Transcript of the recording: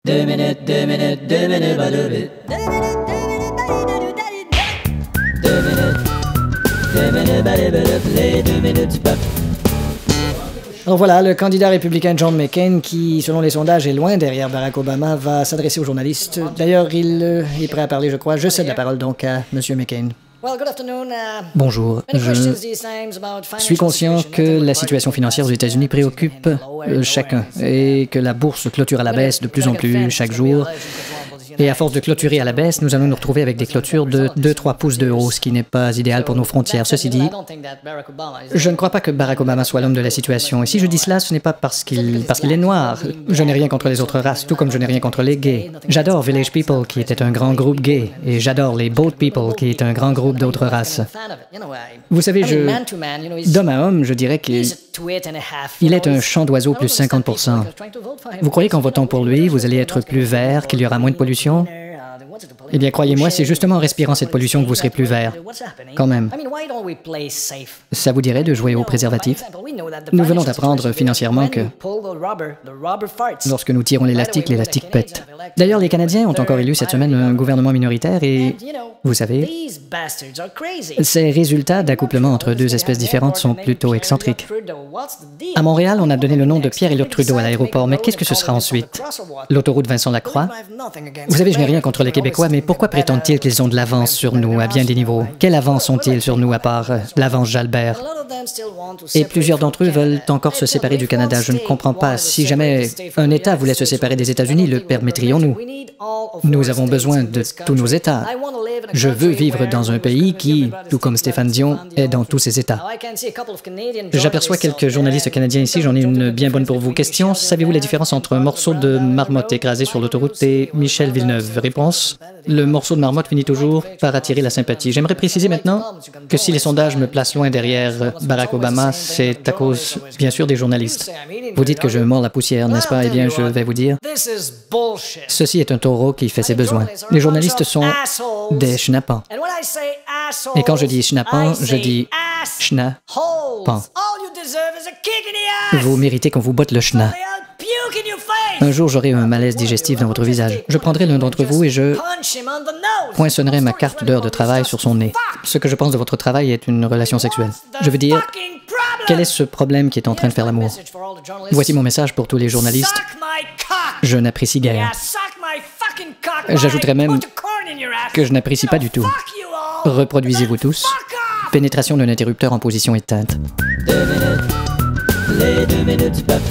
Deux minutes, deux minutes, deux minutes, pas deux minutes. Deux minutes, deux minutes, les 2 minutes du peuple. Alors voilà, le candidat républicain John McCain, qui, selon les sondages, est loin derrière Barack Obama, va s'adresser aux journalistes. D'ailleurs, il est prêt à parler, je crois. Je cède la parole donc à M. McCain. Bonjour. Je suis conscient que la situation financière aux États-Unis préoccupe chacun et que la bourse clôture à la baisse de plus en plus chaque jour. Et à force de clôturer à la baisse, nous allons nous retrouver avec des clôtures de 2-3 pouces de haut, ce qui n'est pas idéal pour nos frontières. Ceci dit, je ne crois pas que Barack Obama soit l'homme de la situation. Et si je dis cela, ce n'est pas parce qu'il est noir. Je n'ai rien contre les autres races, tout comme je n'ai rien contre les gays. J'adore Village People, qui était un grand groupe gay, et j'adore les Boat People, qui est un grand groupe d'autres races. Vous savez, d'homme à homme, je dirais qu'il est un chant d'oiseau plus 50%. Vous croyez qu'en votant pour lui, vous allez être plus vert, qu'il y aura moins de pollution? Eh bien, croyez-moi, c'est justement en respirant cette pollution que vous serez plus vert. Quand même. Ça vous dirait de jouer au préservatif? Nous venons d'apprendre financièrement que lorsque nous tirons l'élastique, l'élastique pète. D'ailleurs, les Canadiens ont encore élu cette semaine un gouvernement minoritaire et, vous savez, ces résultats d'accouplement entre deux espèces différentes sont plutôt excentriques. À Montréal, on a donné le nom de Pierre-Éliott Trudeau à l'aéroport, mais qu'est-ce que ce sera ensuite? L'autoroute Vincent Lacroix? Vous savez, je n'ai rien contre les Québécois, mais pourquoi prétendent-ils qu'ils ont de l'avance sur nous à bien des niveaux? Quelle avance ont-ils sur nous à part l'avance Jalbert? Et plusieurs d'entre eux veulent encore se séparer du Canada. Je ne comprends pas. Si jamais un État voulait se séparer des États-Unis, le permettrions-nous? Nous avons besoin de tous nos États. Je veux vivre dans un pays qui, tout comme Stéphane Dion, est dans tous ses États. J'aperçois quelques journalistes canadiens ici. J'en ai une bien bonne pour vous. Question, savez-vous la différence entre un morceau de marmotte écrasé sur l'autoroute et Michel Villeneuve? Réponse, le morceau de marmotte finit toujours par attirer la sympathie. J'aimerais préciser maintenant que si les sondages me placent loin derrière Barack Obama, c'est à cause, bien sûr, des journalistes. Vous dites que je mords la poussière, n'est-ce pas? Eh bien, je vais vous dire, ceci est un taureau qui fait ses besoins. Les journalistes sont des schnappants. Et quand je dis schnappant, je dis schnappant. Vous méritez qu'on vous botte le schna. Un jour, j'aurai un malaise digestif dans votre visage. Je prendrai l'un d'entre vous et je poinçonnerai ma carte d'heure de travail sur son nez. Ce que je pense de votre travail est une relation sexuelle. Je veux dire, quel est ce problème qui est en train de faire l'amour? Voici mon message pour tous les journalistes. Je n'apprécie guère. J'ajouterais même que je n'apprécie pas du tout. Reproduisez-vous tous. Pénétration d'un interrupteur en position éteinte. 2 minutes, les 2 minutes du peuple.